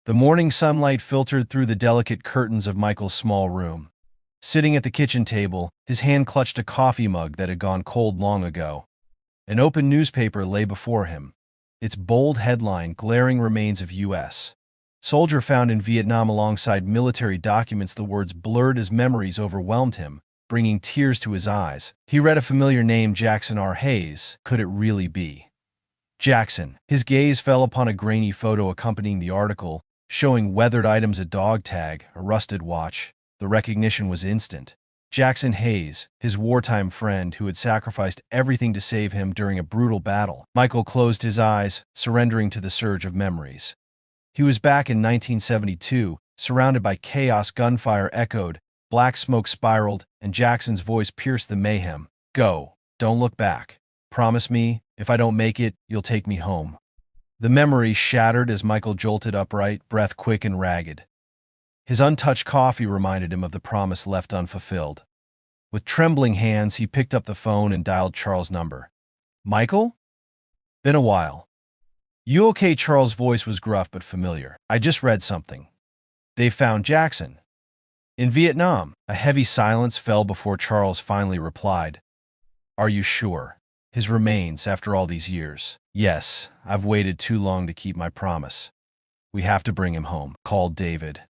The morning sunlight filtered through the delicate curtains of Michael's small room. Sitting at the kitchen table, his hand clutched a coffee mug that had gone cold long ago. An open newspaper lay before him, its bold headline glaring remains of U.S. soldier found in Vietnam alongside military documents. The words blurred as memories overwhelmed him, bringing tears to his eyes. He read a familiar name, Jackson R. Hayes. Could it really be Jackson? His gaze fell upon a grainy photo accompanying the article, showing weathered items, a dog tag, a rusted watch. The recognition was instant. Jackson Hayes, his wartime friend who had sacrificed everything to save him during a brutal battle. Michael closed his eyes, surrendering to the surge of memories. He was back in 1972, surrounded by chaos. Gunfire echoed, black smoke spiraled, and Jackson's voice pierced the mayhem. "Go. Don't look back. Promise me, if I don't make it, you'll take me home." The memory shattered as Michael jolted upright, breath quick and ragged. His untouched coffee reminded him of the promise left unfulfilled. With trembling hands, he picked up the phone and dialed Charles' number. "Michael? Been a while." "You okay?" Charles' voice was gruff but familiar. "I just read something. They found Jackson in Vietnam." A heavy silence fell before Charles finally replied. "Are you sure? His remains, after all these years?" "Yes, I've waited too long to keep my promise. We have to bring him home," called David.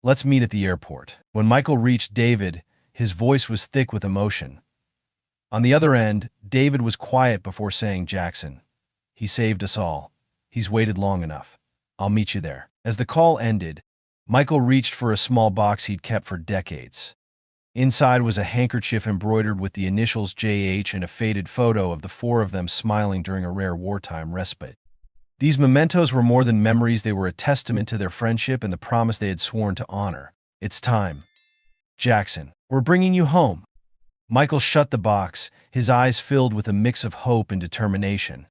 "Let's meet at the airport." When Michael reached David, his voice was thick with emotion. On the other end, David was quiet before saying, "Jackson, he saved us all. He's waited long enough. I'll meet you there." As the call ended, Michael reached for a small box he'd kept for decades. Inside was a handkerchief embroidered with the initials JH and a faded photo of the four of them smiling during a rare wartime respite. These mementos were more than memories. They were a testament to their friendship and the promise they had sworn to honor. "It's time. Jackson, we're bringing you home." Michael shut the box, his eyes filled with a mix of hope and determination.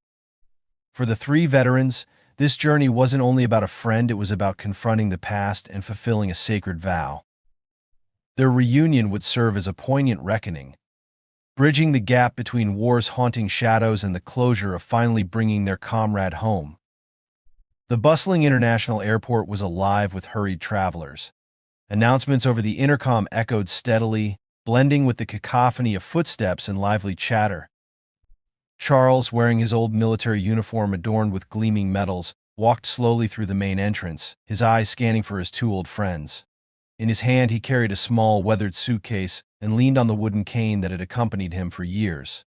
For the three veterans, this journey wasn't only about a friend, it was about confronting the past and fulfilling a sacred vow. Their reunion would serve as a poignant reckoning, bridging the gap between war's haunting shadows and the closure of finally bringing their comrade home. The bustling international airport was alive with hurried travelers. Announcements over the intercom echoed steadily, blending with the cacophony of footsteps and lively chatter. Charles, wearing his old military uniform adorned with gleaming medals, walked slowly through the main entrance, his eyes scanning for his two old friends. In his hand, he carried a small, weathered suitcase and leaned on the wooden cane that had accompanied him for years.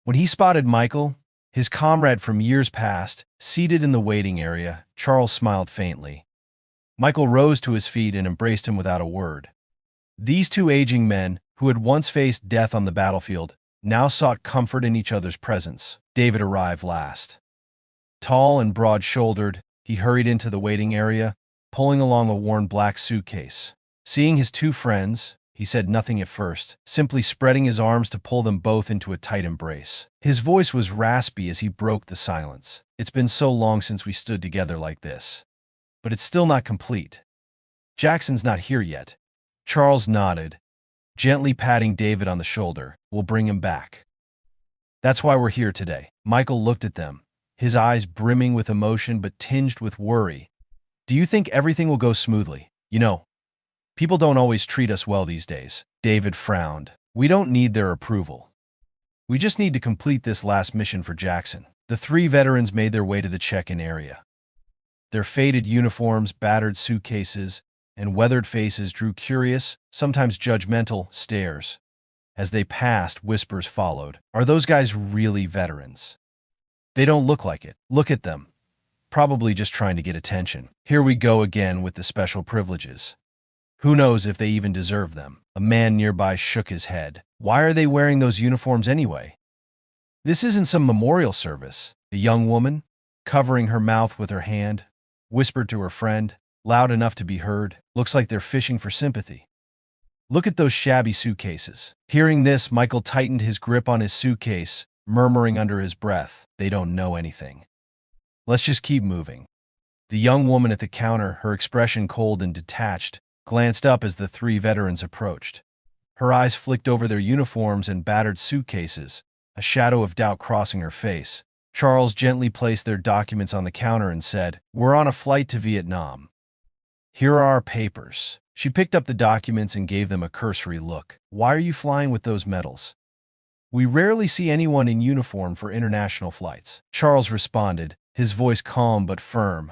When he spotted Michael, his comrade from years past, seated in the waiting area, Charles smiled faintly. Michael rose to his feet and embraced him without a word. These two aging men, who had once faced death on the battlefield, now sought comfort in each other's presence. David arrived last. Tall and broad-shouldered, he hurried into the waiting area, pulling along a worn black suitcase. Seeing his two friends, he said nothing at first, simply spreading his arms to pull them both into a tight embrace. His voice was raspy as he broke the silence. "It's been so long since we stood together like this. But it's still not complete. Jackson's not here yet." Charles nodded, gently patting David on the shoulder. "We'll bring him back. That's why we're here today." Michael looked at them, his eyes brimming with emotion but tinged with worry. "Do you think everything will go smoothly? You know, people don't always treat us well these days." David frowned. "We don't need their approval. We just need to complete this last mission for Jackson." The three veterans made their way to the check-in area. Their faded uniforms, battered suitcases, and weathered faces drew curious, sometimes judgmental, stares. As they passed, whispers followed. "Are those guys really veterans? They don't look like it. Look at them. Probably just trying to get attention. Here we go again with the special privileges. Who knows if they even deserve them?" A man nearby shook his head. "Why are they wearing those uniforms anyway? This isn't some memorial service." A young woman, covering her mouth with her hand, whispered to her friend, loud enough to be heard, "Looks like they're fishing for sympathy. Look at those shabby suitcases." Hearing this, Michael tightened his grip on his suitcase, murmuring under his breath, "They don't know anything. Let's just keep moving." The young woman at the counter, her expression cold and detached, glanced up as the three veterans approached. Her eyes flicked over their uniforms and battered suitcases, a shadow of doubt crossing her face. Charles gently placed their documents on the counter and said, "We're on a flight to Vietnam. Here are our papers." She picked up the documents and gave them a cursory look. "Why are you flying with those medals? We rarely see anyone in uniform for international flights." Charles responded, his voice calm but firm.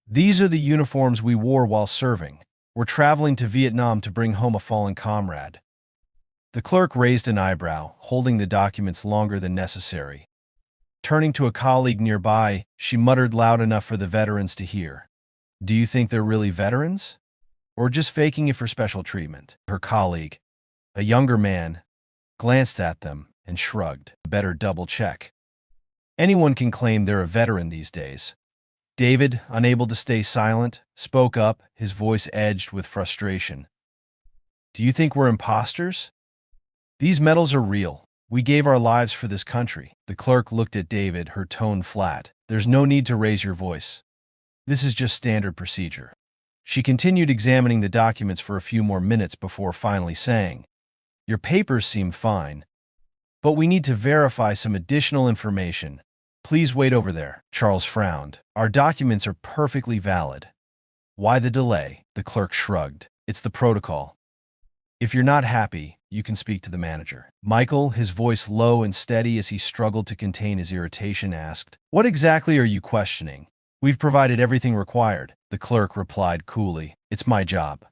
"These are the uniforms we wore while serving. We're traveling to Vietnam to bring home a fallen comrade." The clerk raised an eyebrow, holding the documents longer than necessary. Turning to a colleague nearby, she muttered loud enough for the veterans to hear, "Do you think they're really veterans? Or just faking it for special treatment?" Her colleague, a younger man, glanced at them and shrugged. "Better double check. Anyone can claim they're a veteran these days." David, unable to stay silent, spoke up, his voice edged with frustration. "Do you think we're imposters? These medals are real. We gave our lives for this country." The clerk looked at David, her tone flat. "There's no need to raise your voice. This is just standard procedure." She continued examining the documents for a few more minutes before finally saying, "Your papers seem fine, but we need to verify some additional information. Please wait over there." Charles frowned. "Our documents are perfectly valid." "Why the delay?" The clerk shrugged. "It's the protocol. If you're not happy, you can speak to the manager." Michael, his voice low and steady as he struggled to contain his irritation, asked, "What exactly are you questioning?" "We've provided everything required," the clerk replied coolly. "It's my job.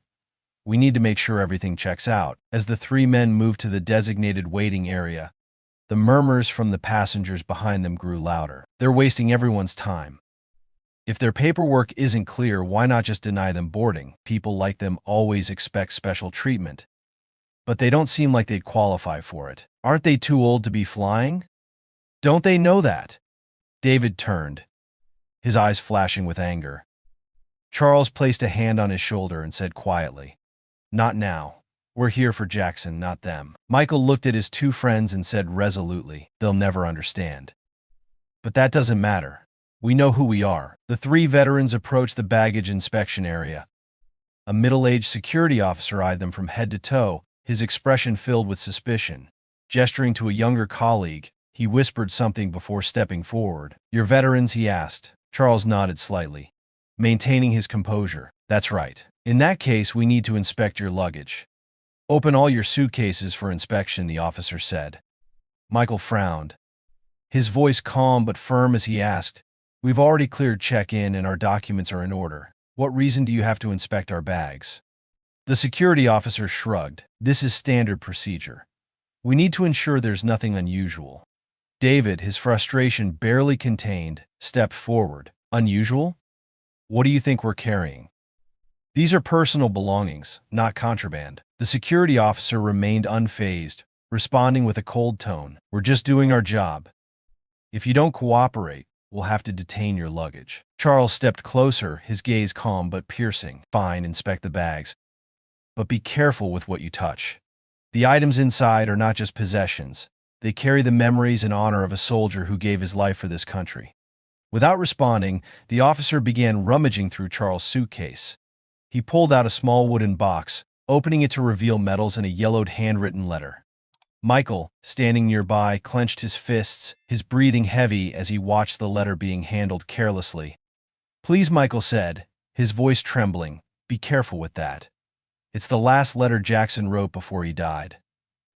We need to make sure everything checks out." As the three men moved to the designated waiting area, the murmurs from the passengers behind them grew louder. "They're wasting everyone's time. If their paperwork isn't clear, why not just deny them boarding? People like them always expect special treatment. But they don't seem like they'd qualify for it. Aren't they too old to be flying? Don't they know that?" David turned, his eyes flashing with anger. Charles placed a hand on his shoulder and said quietly, "Not now. We're here for Jackson, not them." Michael looked at his two friends and said resolutely, "They'll never understand. But that doesn't matter. We know who we are." The three veterans approached the baggage inspection area. A middle-aged security officer eyed them from head to toe, his expression filled with suspicion. Gesturing to a younger colleague, he whispered something before stepping forward. "You're veterans?" he asked. Charles nodded slightly, maintaining his composure. "That's right. In that case, we need to inspect your luggage." "Open all your suitcases for inspection," the officer said. Michael frowned, his voice calm but firm as he asked, "We've already cleared check-in and our documents are in order. What reason do you have to inspect our bags?" The security officer shrugged. "This is standard procedure. We need to ensure there's nothing unusual." David, his frustration barely contained, stepped forward. "Unusual? What do you think we're carrying?" "These are personal belongings, not contraband." The security officer remained unfazed, responding with a cold tone. "We're just doing our job. If you don't cooperate, we'll have to detain your luggage." Charles stepped closer, his gaze calm but piercing. "Fine, inspect the bags. But be careful with what you touch. The items inside are not just possessions. They carry the memories and honor of a soldier who gave his life for this country." Without responding, the officer began rummaging through Charles' suitcase. He pulled out a small wooden box, opening it to reveal medals and a yellowed handwritten letter. Michael, standing nearby, clenched his fists, his breathing heavy as he watched the letter being handled carelessly. "Please," Michael said, his voice trembling, "be careful with that. It's the last letter Jackson wrote before he died."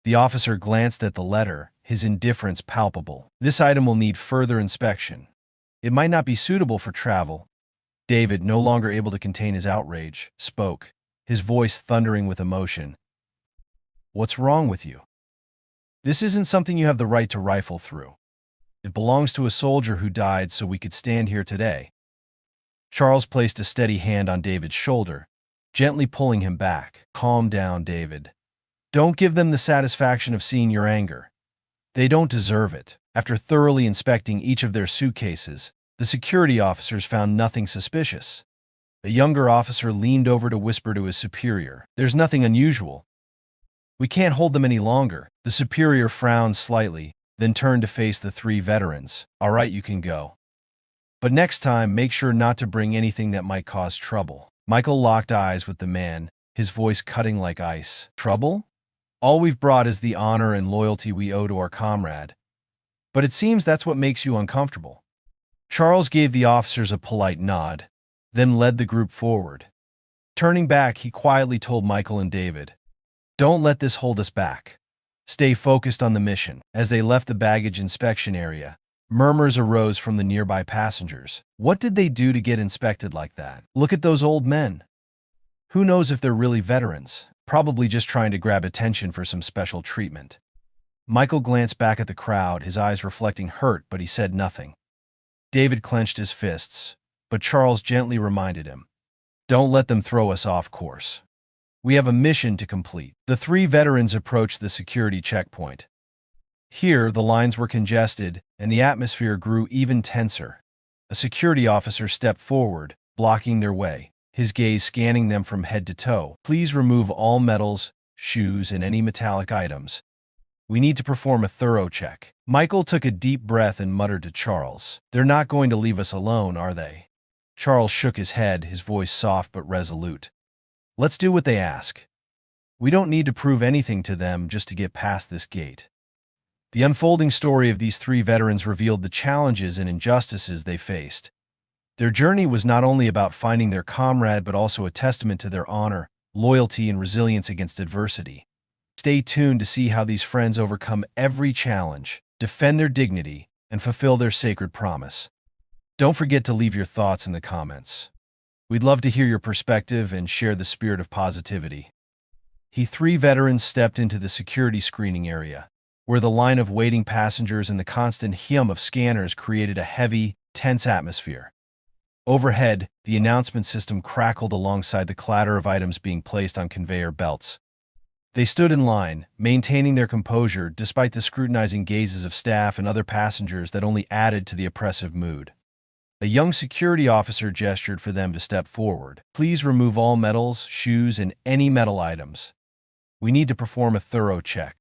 The officer glanced at the letter, his indifference palpable. "This item will need further inspection. It might not be suitable for travel." David, no longer able to contain his outrage, spoke, his voice thundering with emotion. "What's wrong with you? This isn't something you have the right to rifle through. It belongs to a soldier who died so we could stand here today." Charles placed a steady hand on David's shoulder, gently pulling him back. "Calm down, David. Don't give them the satisfaction of seeing your anger. They don't deserve it." After thoroughly inspecting each of their suitcases, the security officers found nothing suspicious. A younger officer leaned over to whisper to his superior, "There's nothing unusual. We can't hold them any longer." The superior frowned slightly, then turned to face the three veterans. "All right, you can go. But next time, make sure not to bring anything that might cause trouble." Michael locked eyes with the man, his voice cutting like ice. "Trouble? All we've brought is the honor and loyalty we owe to our comrade. But it seems that's what makes you uncomfortable. Charles gave the officers a polite nod, then led the group forward. Turning back, he quietly told Michael and David, "Don't let this hold us back. Stay focused on the mission." As they left the baggage inspection area, murmurs arose from the nearby passengers. What did they do to get inspected like that? Look at those old men. Who knows if they're really veterans? Probably just trying to grab attention for some special treatment. Michael glanced back at the crowd, his eyes reflecting hurt, but he said nothing. David clenched his fists, but Charles gently reminded him, "Don't let them throw us off course. We have a mission to complete." The three veterans approached the security checkpoint. Here, the lines were congested, and the atmosphere grew even tenser. A security officer stepped forward, blocking their way, his gaze scanning them from head to toe. "Please remove all medals, shoes, and any metallic items. We need to perform a thorough check." Michael took a deep breath and muttered to Charles, "They're not going to leave us alone, are they?" Charles shook his head, his voice soft but resolute. "Let's do what they ask. We don't need to prove anything to them just to get past this gate." The unfolding story of these three veterans revealed the challenges and injustices they faced. Their journey was not only about finding their comrade but also a testament to their honor, loyalty, and resilience against adversity. Stay tuned to see how these friends overcome every challenge, defend their dignity, and fulfill their sacred promise. Don't forget to leave your thoughts in the comments. We'd love to hear your perspective and share the spirit of positivity. Three veterans stepped into the security screening area, where the line of waiting passengers and the constant hum of scanners created a heavy, tense atmosphere. Overhead, the announcement system crackled alongside the clatter of items being placed on conveyor belts. They stood in line, maintaining their composure despite the scrutinizing gazes of staff and other passengers that only added to the oppressive mood. A young security officer gestured for them to step forward. "Please remove all medals, shoes, and any metal items. We need to perform a thorough check."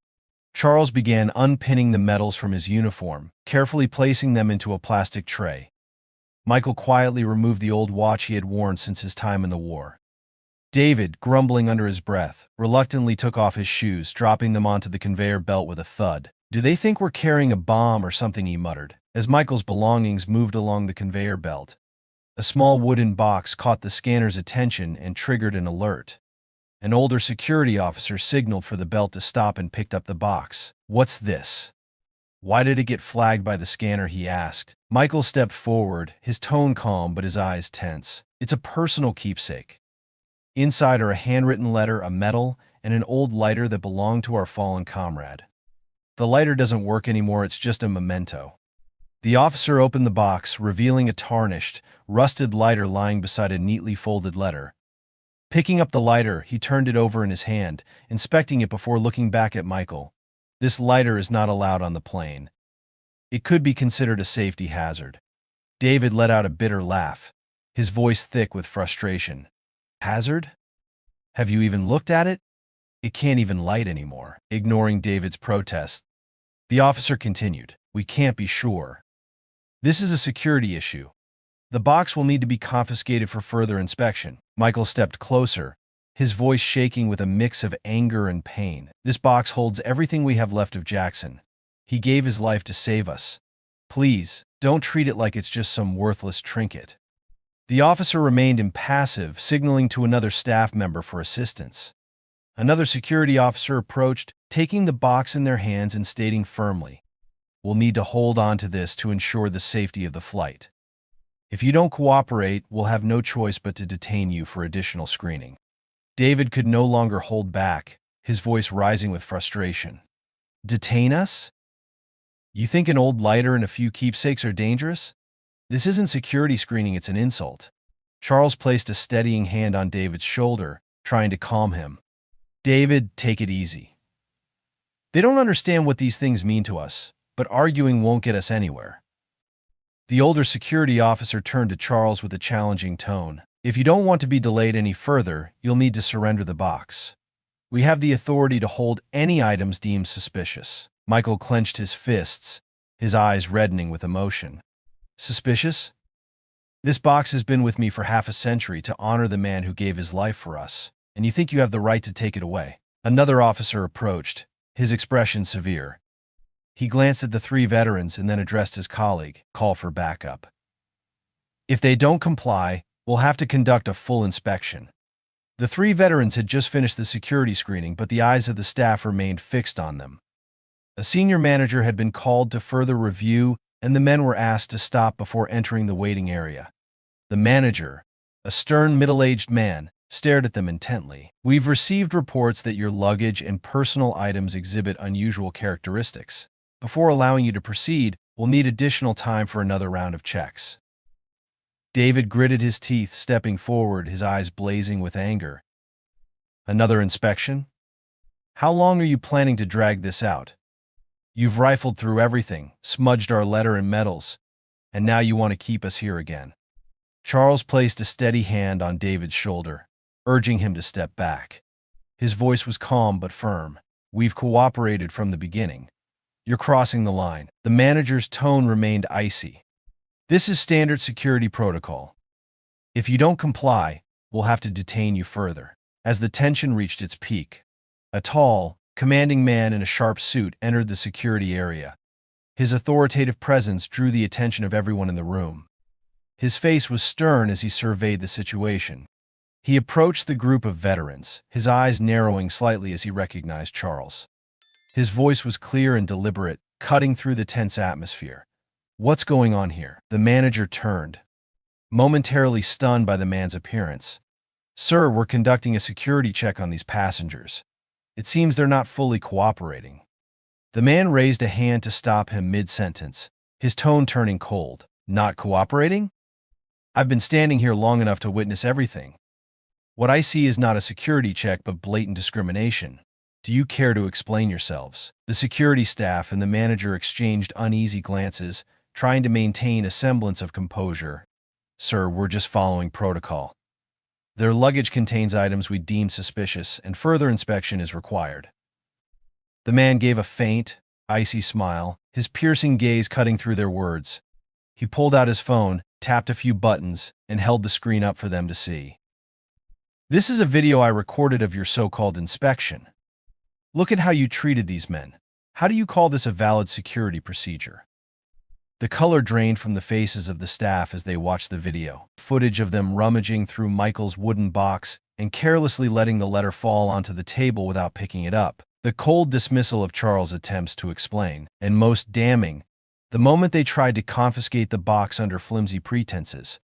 Charles began unpinning the medals from his uniform, carefully placing them into a plastic tray. Michael quietly removed the old watch he had worn since his time in the war. David, grumbling under his breath, reluctantly took off his shoes, dropping them onto the conveyor belt with a thud. "Do they think we're carrying a bomb or something?" he muttered, as Michael's belongings moved along the conveyor belt. A small wooden box caught the scanner's attention and triggered an alert. An older security officer signaled for the belt to stop and picked up the box. "What's this? Why did it get flagged by the scanner?" he asked. Michael stepped forward, his tone calm but his eyes tense. "It's a personal keepsake. Inside are a handwritten letter, a medal, and an old lighter that belonged to our fallen comrade. The lighter doesn't work anymore, it's just a memento." The officer opened the box, revealing a tarnished, rusted lighter lying beside a neatly folded letter. Picking up the lighter, he turned it over in his hand, inspecting it before looking back at Michael. "This lighter is not allowed on the plane. It could be considered a safety hazard." David let out a bitter laugh, his voice thick with frustration. "Hazard? Have you even looked at it? It can't even light anymore." Ignoring David's protest, the officer continued, "We can't be sure. This is a security issue. The box will need to be confiscated for further inspection." Michael stepped closer, his voice shaking with a mix of anger and pain. "This box holds everything we have left of Jackson. He gave his life to save us. Please, don't treat it like it's just some worthless trinket." The officer remained impassive, signaling to another staff member for assistance. Another security officer approached, taking the box in their hands and stating firmly, "We'll need to hold on to this to ensure the safety of the flight. If you don't cooperate, we'll have no choice but to detain you for additional screening." David could no longer hold back, his voice rising with frustration. "Detain us? You think an old lighter and a few keepsakes are dangerous? This isn't security screening, it's an insult." Charles placed a steadying hand on David's shoulder, trying to calm him. "David, take it easy. They don't understand what these things mean to us, but arguing won't get us anywhere." The older security officer turned to Charles with a challenging tone. "If you don't want to be delayed any further, you'll need to surrender the box. We have the authority to hold any items deemed suspicious." Michael clenched his fists, his eyes reddening with emotion. "Suspicious? This box has been with me for half a century to honor the man who gave his life for us, and you think you have the right to take it away?" Another officer approached, his expression severe. He glanced at the three veterans and then addressed his colleague, "Call for backup. If they don't comply, we'll have to conduct a full inspection." The three veterans had just finished the security screening, but the eyes of the staff remained fixed on them. A senior manager had been called to further review, and the men were asked to stop before entering the waiting area. The manager, a stern middle-aged man, stared at them intently. "We've received reports that your luggage and personal items exhibit unusual characteristics. Before allowing you to proceed, we'll need additional time for another round of checks." David gritted his teeth, stepping forward, his eyes blazing with anger. "Another inspection? How long are you planning to drag this out? You've rifled through everything, smudged our letter and medals, and now you want to keep us here again." Charles placed a steady hand on David's shoulder, urging him to step back. His voice was calm but firm. "We've cooperated from the beginning. You're crossing the line." The manager's tone remained icy. "This is standard security protocol. If you don't comply, we'll have to detain you further." As the tension reached its peak, a tall, commanding man in a sharp suit entered the security area. His authoritative presence drew the attention of everyone in the room. His face was stern as he surveyed the situation. He approached the group of veterans, his eyes narrowing slightly as he recognized Charles. His voice was clear and deliberate, cutting through the tense atmosphere. "What's going on here?" The manager turned, momentarily stunned by the man's appearance. "Sir, we're conducting a security check on these passengers. It seems they're not fully cooperating." The man raised a hand to stop him mid-sentence, his tone turning cold. "Not cooperating? I've been standing here long enough to witness everything. What I see is not a security check but blatant discrimination. Do you care to explain yourselves?" The security staff and the manager exchanged uneasy glances, trying to maintain a semblance of composure. "Sir, we're just following protocol. Their luggage contains items we deem suspicious, and further inspection is required." The man gave a faint, icy smile, his piercing gaze cutting through their words. He pulled out his phone, tapped a few buttons, and held the screen up for them to see. "This is a video I recorded of your so-called inspection. Look at how you treated these men. How do you call this a valid security procedure?" The color drained from the faces of the staff as they watched the video. Footage of them rummaging through Michael's wooden box and carelessly letting the letter fall onto the table without picking it up. The cold dismissal of Charles' attempts to explain, and most damning, the moment they tried to confiscate the box under flimsy pretenses.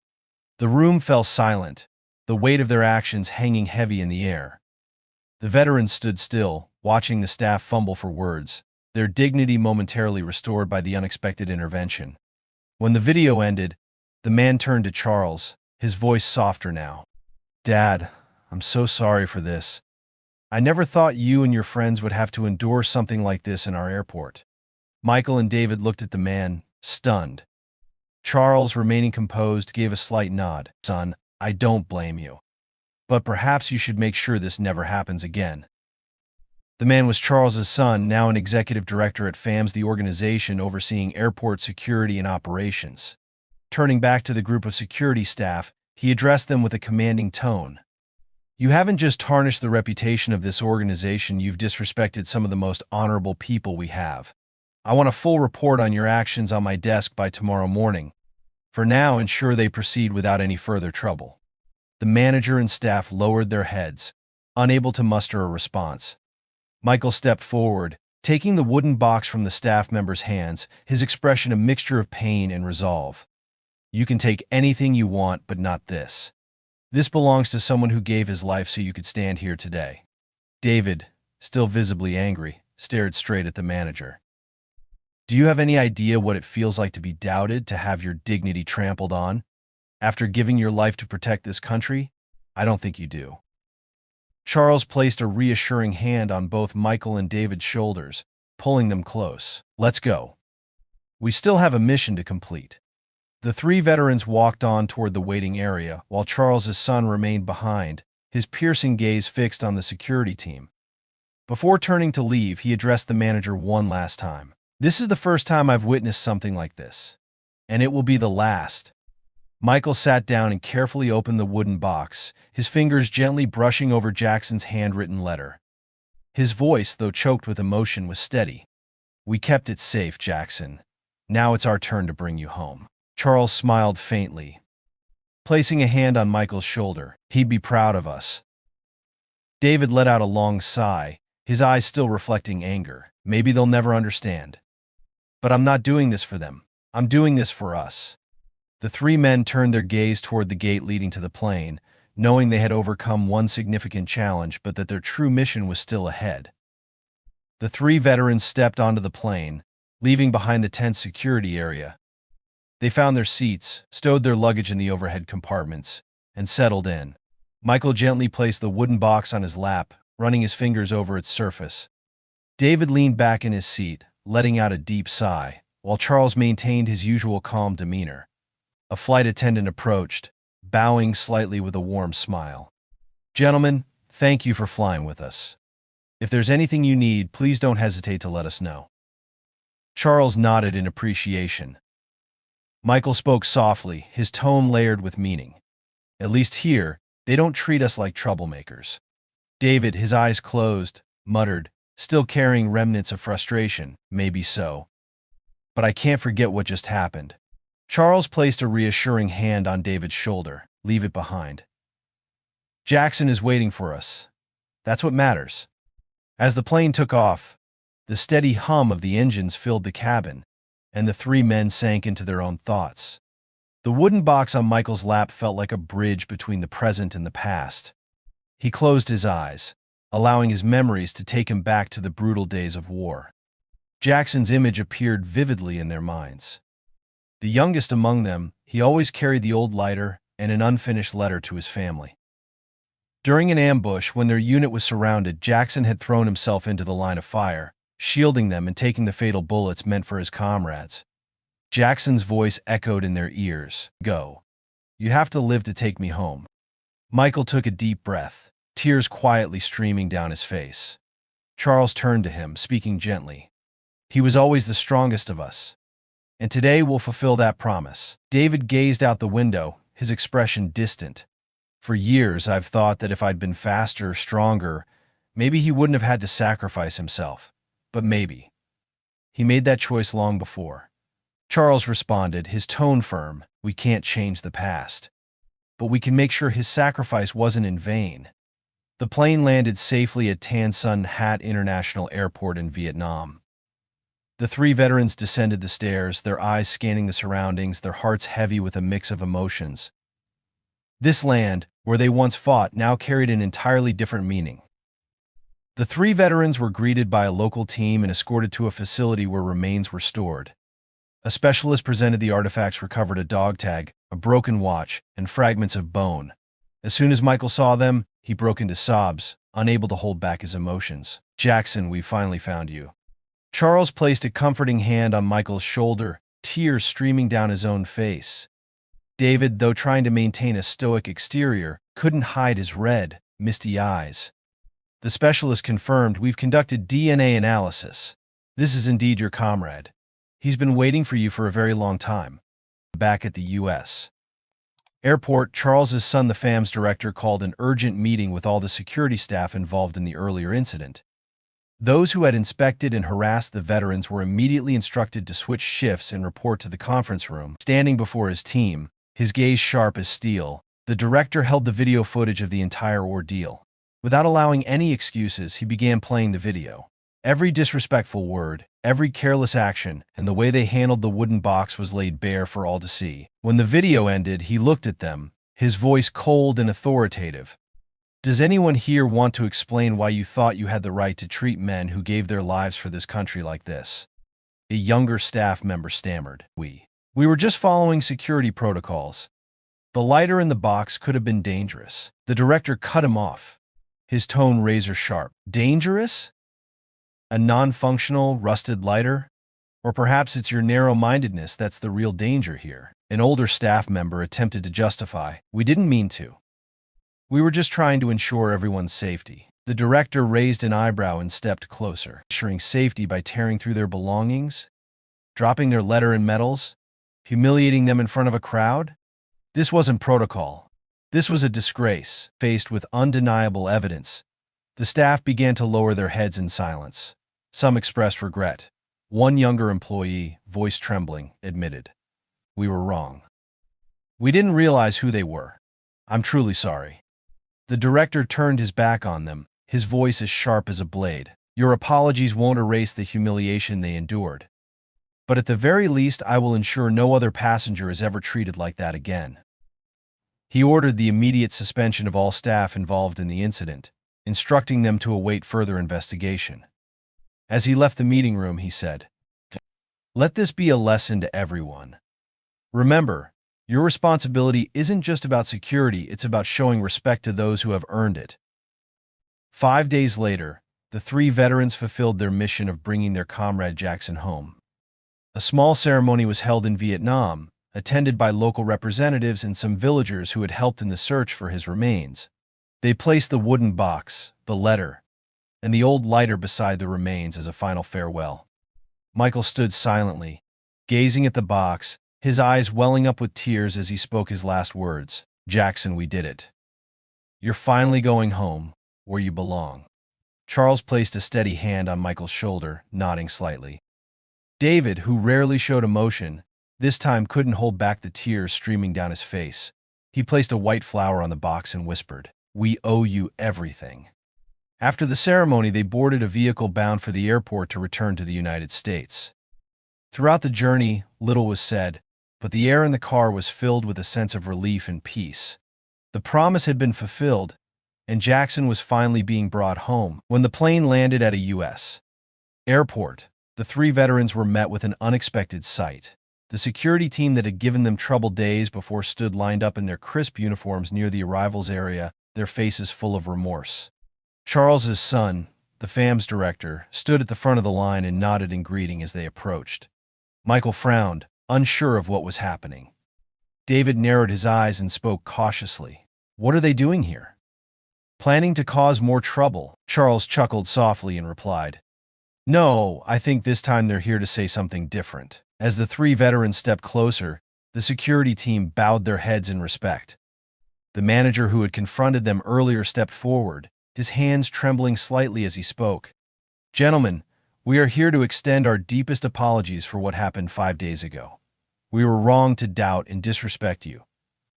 The room fell silent, the weight of their actions hanging heavy in the air. The veterans stood still, watching the staff fumble for words, their dignity momentarily restored by the unexpected intervention. When the video ended, the man turned to Charles, his voice softer now. "Dad, I'm so sorry for this. I never thought you and your friends would have to endure something like this in our airport." Michael and David looked at the man, stunned. Charles, remaining composed, gave a slight nod. "Son, I don't blame you. But perhaps you should make sure this never happens again." The man was Charles's son, now an executive director at FAMS, the organization overseeing airport security and operations. Turning back to the group of security staff, he addressed them with a commanding tone. "You haven't just tarnished the reputation of this organization, you've disrespected some of the most honorable people we have. I want a full report on your actions on my desk by tomorrow morning. For now, ensure they proceed without any further trouble." The manager and staff lowered their heads, unable to muster a response. Michael stepped forward, taking the wooden box from the staff member's hands, his expression a mixture of pain and resolve. "You can take anything you want, but not this. This belongs to someone who gave his life so you could stand here today." David, still visibly angry, stared straight at the manager. "Do you have any idea what it feels like to be doubted, to have your dignity trampled on? After giving your life to protect this country? I don't think you do." Charles placed a reassuring hand on both Michael and David's shoulders, pulling them close. "Let's go. We still have a mission to complete." The three veterans walked on toward the waiting area, while Charles's son remained behind, his piercing gaze fixed on the security team. Before turning to leave, he addressed the manager one last time. "This is the first time I've witnessed something like this, and it will be the last." Michael sat down and carefully opened the wooden box, his fingers gently brushing over Jackson's handwritten letter. His voice, though choked with emotion, was steady. We kept it safe, Jackson. Now it's our turn to bring you home. Charles smiled faintly, placing a hand on Michael's shoulder. He'd be proud of us. David let out a long sigh, his eyes still reflecting anger. Maybe they'll never understand. But I'm not doing this for them. I'm doing this for us. The three men turned their gaze toward the gate leading to the plane, knowing they had overcome one significant challenge, but that their true mission was still ahead. The three veterans stepped onto the plane, leaving behind the tense security area. They found their seats, stowed their luggage in the overhead compartments, and settled in. Michael gently placed the wooden box on his lap, running his fingers over its surface. David leaned back in his seat, letting out a deep sigh, while Charles maintained his usual calm demeanor. A flight attendant approached, bowing slightly with a warm smile. "Gentlemen, thank you for flying with us. If there's anything you need, please don't hesitate to let us know." Charles nodded in appreciation. Michael spoke softly, his tone layered with meaning. "At least here, they don't treat us like troublemakers." David, his eyes closed, muttered, still carrying remnants of frustration. "Maybe so. But I can't forget what just happened." Charles placed a reassuring hand on David's shoulder. "Leave it behind. Jackson is waiting for us. That's what matters." As the plane took off, the steady hum of the engines filled the cabin, and the three men sank into their own thoughts. The wooden box on Michael's lap felt like a bridge between the present and the past. He closed his eyes, allowing his memories to take him back to the brutal days of war. Jackson's image appeared vividly in their minds. The youngest among them, he always carried the old lighter and an unfinished letter to his family. During an ambush, when their unit was surrounded, Jackson had thrown himself into the line of fire, shielding them and taking the fatal bullets meant for his comrades. Jackson's voice echoed in their ears. "Go. You have to live to take me home." Michael took a deep breath, tears quietly streaming down his face. Charles turned to him, speaking gently. "He was always the strongest of us, and today we'll fulfill that promise." David gazed out the window, his expression distant. "For years, I've thought that if I'd been faster, stronger, maybe he wouldn't have had to sacrifice himself. But maybe. He made that choice long before." Charles responded, his tone firm. "We can't change the past, but we can make sure his sacrifice wasn't in vain." The plane landed safely at Tan Son Hat International Airport in Vietnam. The three veterans descended the stairs, their eyes scanning the surroundings, their hearts heavy with a mix of emotions. This land, where they once fought, now carried an entirely different meaning. The three veterans were greeted by a local team and escorted to a facility where remains were stored. A specialist presented the artifacts recovered: a dog tag, a broken watch, and fragments of bone. As soon as Michael saw them, he broke into sobs, unable to hold back his emotions. "Jackson, we finally found you." Charles placed a comforting hand on Michael's shoulder, tears streaming down his own face. David, though trying to maintain a stoic exterior, couldn't hide his red, misty eyes. The specialist confirmed, "We've conducted DNA analysis. This is indeed your comrade. He's been waiting for you for a very long time." Back at the U.S. airport, Charles's son, the FAM's director, called an urgent meeting with all the security staff involved in the earlier incident. Those who had inspected and harassed the veterans were immediately instructed to switch shifts and report to the conference room. Standing before his team, his gaze sharp as steel, the director held the video footage of the entire ordeal. Without allowing any excuses, he began playing the video. Every disrespectful word, every careless action, and the way they handled the wooden box was laid bare for all to see. When the video ended, he looked at them, his voice cold and authoritative. "Does anyone here want to explain why you thought you had the right to treat men who gave their lives for this country like this?" A younger staff member stammered. We were just following security protocols. The lighter in the box could have been dangerous." The director cut him off, his tone razor sharp. "Dangerous? A non-functional, rusted lighter? Or perhaps it's your narrow-mindedness that's the real danger here." An older staff member attempted to justify. "We didn't mean to. We were just trying to ensure everyone's safety." The director raised an eyebrow and stepped closer. Ensuring safety by tearing through their belongings? Dropping their letter and medals? Humiliating them in front of a crowd? This wasn't protocol. This was a disgrace. Faced with undeniable evidence, the staff began to lower their heads in silence. Some expressed regret, One younger employee, voice trembling, admitted, "We were wrong. We didn't realize who they were. I'm truly sorry." The director turned his back on them, his voice as sharp as a blade. "Your apologies won't erase the humiliation they endured. But at the very least, I will ensure no other passenger is ever treated like that again." He ordered the immediate suspension of all staff involved in the incident, instructing them to await further investigation. As he left the meeting room, he said, "Let this be a lesson to everyone. Remember, your responsibility isn't just about security, it's about showing respect to those who have earned it." 5 days later, the three veterans fulfilled their mission of bringing their comrade Jackson home. A small ceremony was held in Vietnam, attended by local representatives and some villagers who had helped in the search for his remains. They placed the wooden box, the letter, and the old lighter beside the remains as a final farewell. Michael stood silently, gazing at the box, his eyes welling up with tears as he spoke his last words. "Jackson, we did it. You're finally going home, where you belong." Charles placed a steady hand on Michael's shoulder, nodding slightly. David, who rarely showed emotion, this time couldn't hold back the tears streaming down his face. He placed a white flower on the box and whispered, "We owe you everything." After the ceremony, they boarded a vehicle bound for the airport to return to the United States. Throughout the journey, little was said, but the air in the car was filled with a sense of relief and peace. The promise had been fulfilled, and Jackson was finally being brought home. When the plane landed at a U.S. airport, the three veterans were met with an unexpected sight. The security team that had given them trouble days before stood lined up in their crisp uniforms near the arrivals area, their faces full of remorse. Charles's son, the FAM's director, stood at the front of the line and nodded in greeting as they approached. Michael frowned, unsure of what was happening. David narrowed his eyes and spoke cautiously. "What are they doing here?" "Planning to cause more trouble," Charles chuckled softly and replied. "No, I think this time they're here to say something different." As the three veterans stepped closer, the security team bowed their heads in respect. The manager who had confronted them earlier stepped forward, his hands trembling slightly as he spoke. "Gentlemen, we are here to extend our deepest apologies for what happened 5 days ago. We were wrong to doubt and disrespect you."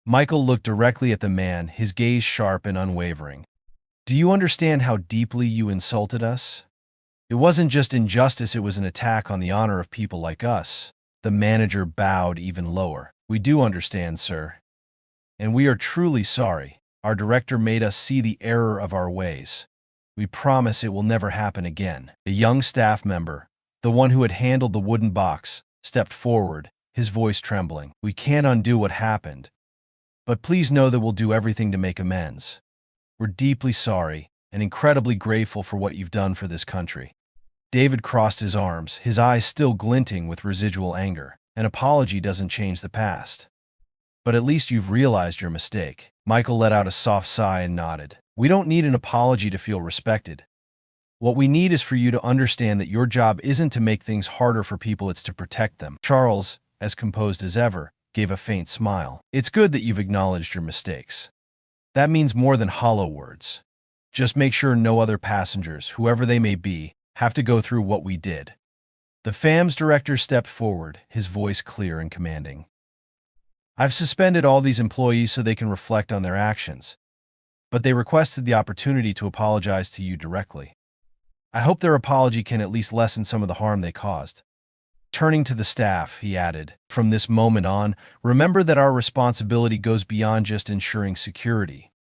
Michael looked directly at the man, his gaze sharp and unwavering. "Do you understand how deeply you insulted us? It wasn't just injustice, it was an attack on the honor of people like us." The manager bowed even lower. "We do understand, sir. And we are truly sorry. Our director made us see the error of our ways. We promise it will never happen again." A young staff member, the one who had handled the wooden box, stepped forward, his voice trembling. "We can't undo what happened, but please know that we'll do everything to make amends. We're deeply sorry and incredibly grateful for what you've done for this country." David crossed his arms, his eyes still glinting with residual anger. "An apology doesn't change the past. But at least you've realized your mistake." Michael let out a soft sigh and nodded. "We don't need an apology to feel respected. What we need is for you to understand that your job isn't to make things harder for people, it's to protect them." Charles, as composed as ever, gave a faint smile. "It's good that you've acknowledged your mistakes. That means more than hollow words. Just make sure no other passengers, whoever they may be, have to go through what we did." The FAM's director stepped forward, his voice clear and commanding. "I've suspended all these employees so they can reflect on their actions, but they requested the opportunity to apologize to you directly. I hope their apology can at least lessen some of the harm they caused." Turning to the staff, he added, "From this moment on, remember that our responsibility goes beyond just ensuring security.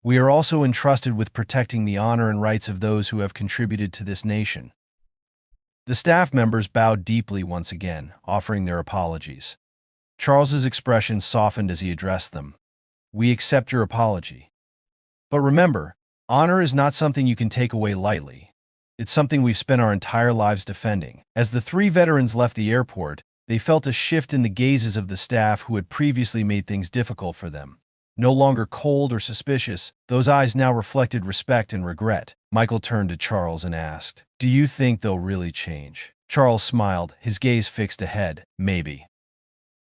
We are also entrusted with protecting the honor and rights of those who have contributed to this nation." The staff members bowed deeply once again, offering their apologies. Charles's expression softened as he addressed them. "We accept your apology. But remember, honor is not something you can take away lightly. It's something we've spent our entire lives defending." As the three veterans left the airport, they felt a shift in the gazes of the staff who had previously made things difficult for them. No longer cold or suspicious, those eyes now reflected respect and regret. Michael turned to Charles and asked, "Do you think they'll really change?" Charles smiled, his gaze fixed ahead. "Maybe.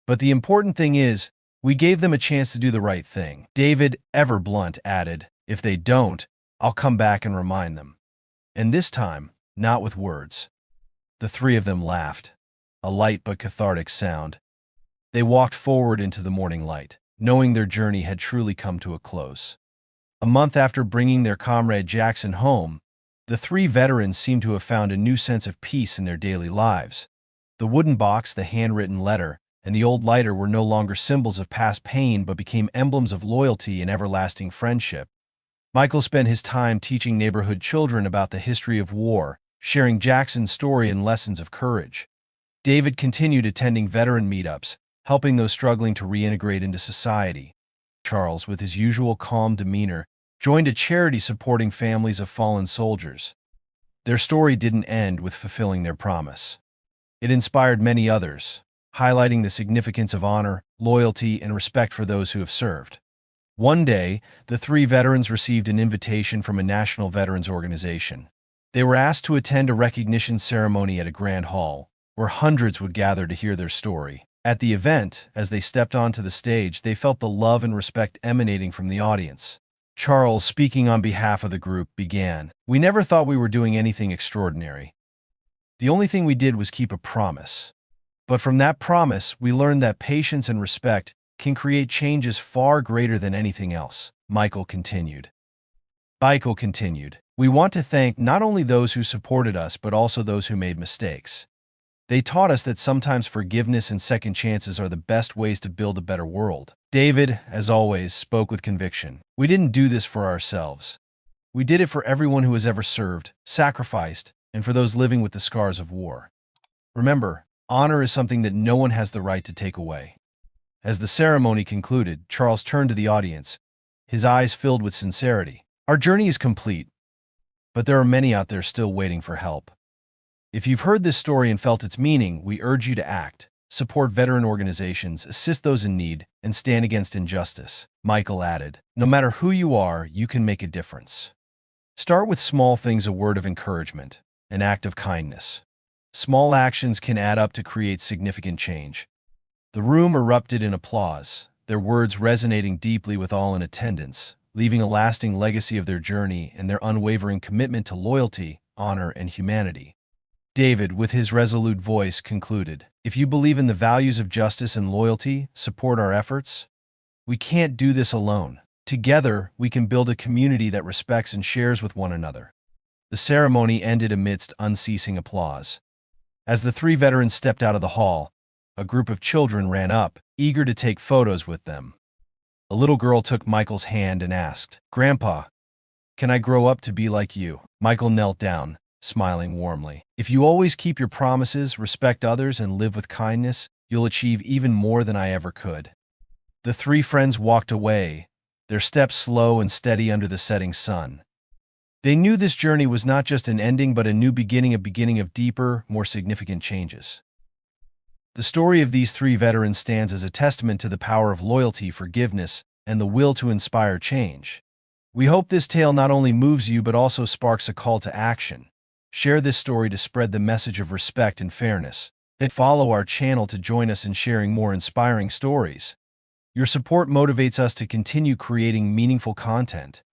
But the important thing is, we gave them a chance to do the right thing." David, ever blunt, added, "If they don't, I'll come back and remind them. And this time, not with words." The three of them laughed, a light but cathartic sound. They walked forward into the morning light, knowing their journey had truly come to a close. A month after bringing their comrade Jackson home, the three veterans seemed to have found a new sense of peace in their daily lives. The wooden box, the handwritten letter, and the old lighter were no longer symbols of past pain but became emblems of loyalty and everlasting friendship. Michael spent his time teaching neighborhood children about the history of war, sharing Jackson's story and lessons of courage. David continued attending veteran meetups, helping those struggling to reintegrate into society. Charles, with his usual calm demeanor, joined a charity supporting families of fallen soldiers. Their story didn't end with fulfilling their promise. It inspired many others, highlighting the significance of honor, loyalty, and respect for those who have served. One day, the three veterans received an invitation from a national veterans organization. They were asked to attend a recognition ceremony at a grand hall, where hundreds would gather to hear their story. At the event, as they stepped onto the stage, they felt the love and respect emanating from the audience. Charles, speaking on behalf of the group, began, "We never thought we were doing anything extraordinary. The only thing we did was keep a promise. But from that promise, we learned that patience and respect can create changes far greater than anything else." Michael continued. "We want to thank not only those who supported us but also those who made mistakes. They taught us that sometimes forgiveness and second chances are the best ways to build a better world." David, as always, spoke with conviction. "We didn't do this for ourselves. We did it for everyone who has ever served, sacrificed, and for those living with the scars of war. Remember, honor is something that no one has the right to take away." As the ceremony concluded, Charles turned to the audience, his eyes filled with sincerity. "Our journey is complete, but there are many out there still waiting for help. If you've heard this story and felt its meaning, we urge you to act, support veteran organizations, assist those in need, and stand against injustice." Michael added, "No matter who you are, you can make a difference. Start with small things, a word of encouragement, an act of kindness. Small actions can add up to create significant change." The room erupted in applause, their words resonating deeply with all in attendance, leaving a lasting legacy of their journey and their unwavering commitment to loyalty, honor, and humanity. David, with his resolute voice, concluded, "If you believe in the values of justice and loyalty, support our efforts. We can't do this alone. Together, we can build a community that respects and shares with one another." The ceremony ended amidst unceasing applause. As the three veterans stepped out of the hall, a group of children ran up, eager to take photos with them. A little girl took Michael's hand and asked, "Grandpa, can I grow up to be like you?" Michael knelt down, smiling warmly. "If you always keep your promises, respect others, and live with kindness, you'll achieve even more than I ever could." The three friends walked away, their steps slow and steady under the setting sun. They knew this journey was not just an ending but a new beginning, a beginning of deeper, more significant changes. The story of these three veterans stands as a testament to the power of loyalty, forgiveness, and the will to inspire change. We hope this tale not only moves you but also sparks a call to action. Share this story to spread the message of respect and fairness, and follow our channel to join us in sharing more inspiring stories. Your support motivates us to continue creating meaningful content.